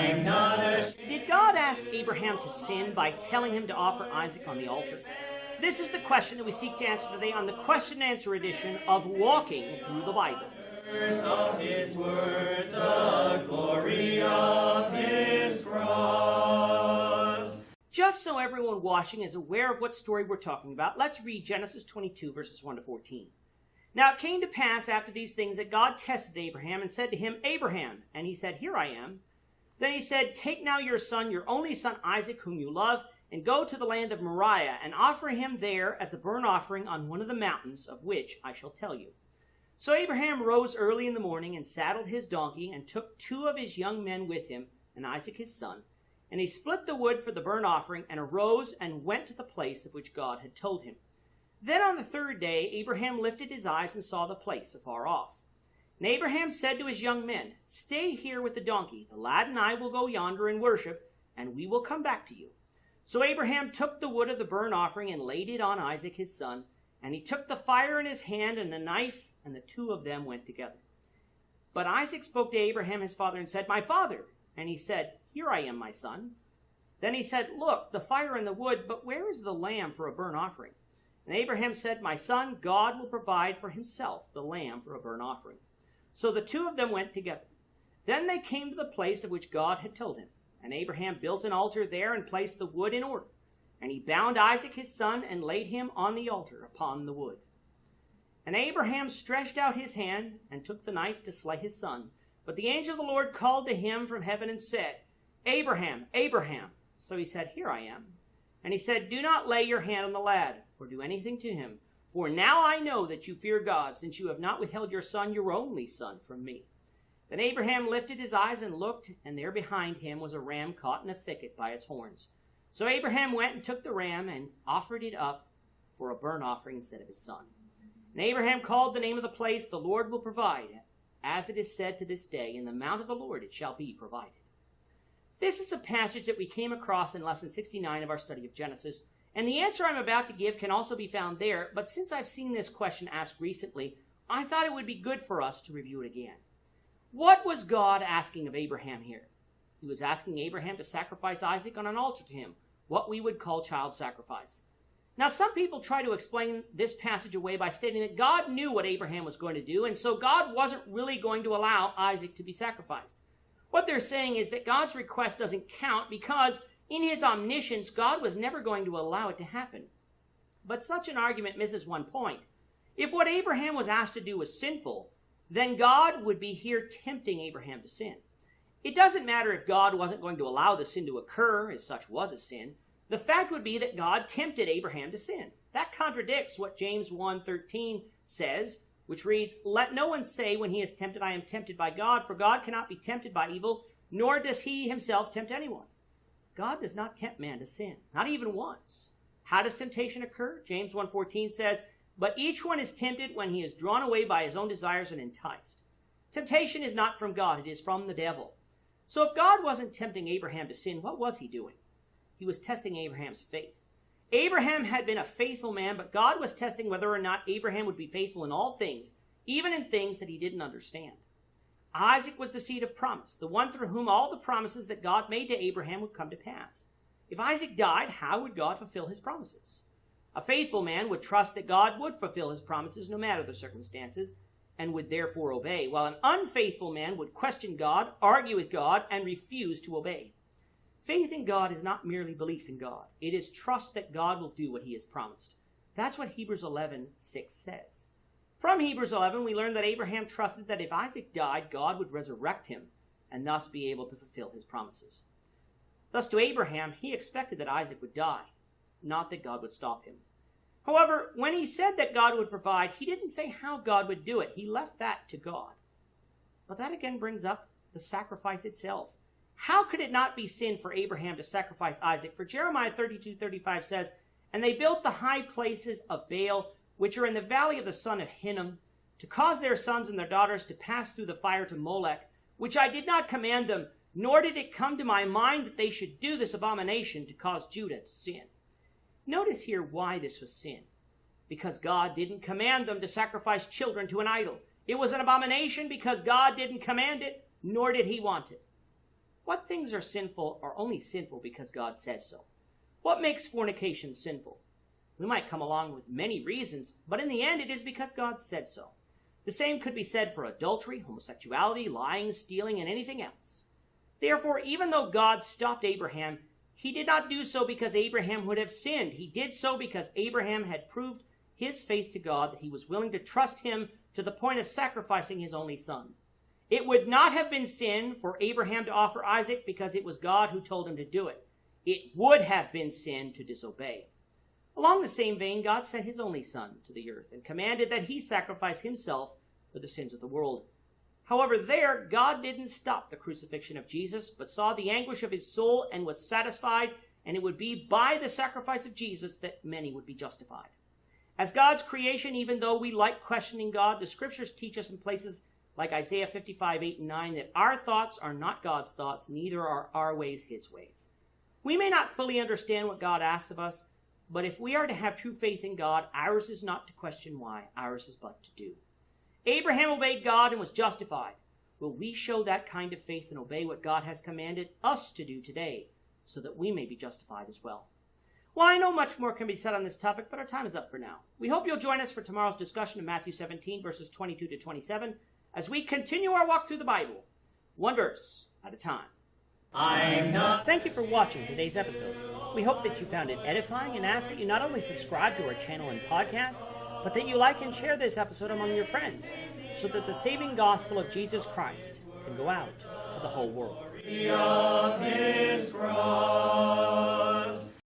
I'm not ashamed. Did God ask Abraham to sin by telling him to offer Isaac on the altar? This is the question that we seek to answer today on the question and answer edition of Walking Through the Bible. Of his word, the glory of his cross. Just so everyone watching is aware of what story we're talking about, let's read Genesis 22, verses 1 to 14. Now it came to pass after these things that God tested Abraham and said to him, Abraham. And he said, Here I am. Then he said, Take now your son, your only son Isaac, whom you love, and go to the land of Moriah, and offer him there as a burnt offering on one of the mountains of which I shall tell you. So Abraham rose early in the morning and saddled his donkey and took 2 of his young men with him and Isaac his son. And he split the wood for the burnt offering and arose and went to the place of which God had told him. Then on the 3rd day Abraham lifted his eyes and saw the place afar off. And Abraham said to his young men, Stay here with the donkey. The lad and I will go yonder and worship, and we will come back to you. So Abraham took the wood of the burnt offering and laid it on Isaac his son. And he took the fire in his hand and a knife, and the 2 of them went together. But Isaac spoke to Abraham his father and said, My father. And he said, Here I am, my son. Then he said, Look, the fire and the wood, but where is the lamb for a burnt offering? And Abraham said, My son, God will provide for himself the lamb for a burnt offering. So the 2 of them went together. Then they came to the place of which God had told him. And Abraham built an altar there and placed the wood in order. And he bound Isaac his son and laid him on the altar upon the wood. And Abraham stretched out his hand and took the knife to slay his son. But the angel of the Lord called to him from heaven and said, Abraham, Abraham. So he said, Here I am. And he said, Do not lay your hand on the lad, or do anything to him. For now I know that you fear God, since you have not withheld your son, your only son, from me. Then Abraham lifted his eyes and looked, and there behind him was a ram caught in a thicket by its horns. So Abraham went and took the ram and offered it up for a burnt offering instead of his son. And Abraham called the name of the place, The Lord will provide. As it is said to this day, In the mount of the Lord it shall be provided. This is a passage that we came across in lesson 69 of our study of Genesis. And the answer I'm about to give can also be found there. But since I've seen this question asked recently, I thought it would be good for us to review it again. What was God asking of Abraham here? He was asking Abraham to sacrifice Isaac on an altar to him, what we would call child sacrifice. Now, some people try to explain this passage away by stating that God knew what Abraham was going to do, and so God wasn't really going to allow Isaac to be sacrificed. What they're saying is that God's request doesn't count because in his omniscience, God was never going to allow it to happen. But such an argument misses one point. If what Abraham was asked to do was sinful, then God would be here tempting Abraham to sin. It doesn't matter if God wasn't going to allow the sin to occur, if such was a sin. The fact would be that God tempted Abraham to sin. That contradicts what James 1:13 says, which reads, Let no one say when he is tempted, I am tempted by God, for God cannot be tempted by evil, nor does he himself tempt anyone. God does not tempt man to sin, not even once. How does temptation occur? James 1:14 says, But each one is tempted when he is drawn away by his own desires and enticed. Temptation is not from God, it is from the devil. So if God wasn't tempting Abraham to sin, what was he doing? He was testing Abraham's faith. Abraham had been a faithful man, but God was testing whether or not Abraham would be faithful in all things, even in things that he didn't understand. Isaac was the seed of promise, the one through whom all the promises that God made to Abraham would come to pass. If Isaac died, how would God fulfill his promises? A faithful man would trust that God would fulfill his promises no matter the circumstances, and would therefore obey, while an unfaithful man would question God, argue with God, and refuse to obey. Faith in God is not merely belief in God. It is trust that God will do what he has promised. That's what Hebrews 11:6 says. From Hebrews 11, we learn that Abraham trusted that if Isaac died, God would resurrect him and thus be able to fulfill his promises. Thus to Abraham, he expected that Isaac would die, not that God would stop him. However, when he said that God would provide, he didn't say how God would do it. He left that to God. But that again brings up the sacrifice itself. How could it not be sin for Abraham to sacrifice Isaac? For Jeremiah 32:35 says, And they built the high places of Baal, which are in the valley of the son of Hinnom, to cause their sons and their daughters to pass through the fire to Molech, which I did not command them, nor did it come to my mind that they should do this abomination to cause Judah to sin. Notice here why this was sin. Because God didn't command them to sacrifice children to an idol. It was an abomination because God didn't command it, nor did he want it. What things are sinful are only sinful because God says so. What makes fornication sinful? We might come along with many reasons, but in the end it is because God said so. The same could be said for adultery, homosexuality, lying, stealing, and anything else. Therefore, even though God stopped Abraham, he did not do so because Abraham would have sinned. He did so because Abraham had proved his faith to God, that he was willing to trust him to the point of sacrificing his only son. It would not have been sin for Abraham to offer Isaac because it was God who told him to do it. It would have been sin to disobey. Along the same vein, God sent his only son to the earth and commanded that he sacrifice himself for the sins of the world. However, there, God didn't stop the crucifixion of Jesus, but saw the anguish of his soul and was satisfied, and it would be by the sacrifice of Jesus that many would be justified. As God's creation, even though we like questioning God, the scriptures teach us in places like Isaiah 55, 8 and 9, that our thoughts are not God's thoughts, neither are our ways his ways. We may not fully understand what God asks of us, but if we are to have true faith in God, ours is not to question why, ours is but to do. Abraham obeyed God and was justified. Will we show that kind of faith and obey what God has commanded us to do today, so that we may be justified as well? Well, I know much more can be said on this topic, but our time is up for now. We hope you'll join us for tomorrow's discussion of Matthew 17, verses 22 to 27, as we continue our walk through the Bible, one verse at a time. Thank you for watching today's episode. We hope that you found it edifying and ask that you not only subscribe to our channel and podcast, but that you like and share this episode among your friends, so that the saving gospel of Jesus Christ can go out to the whole world. Of his cross.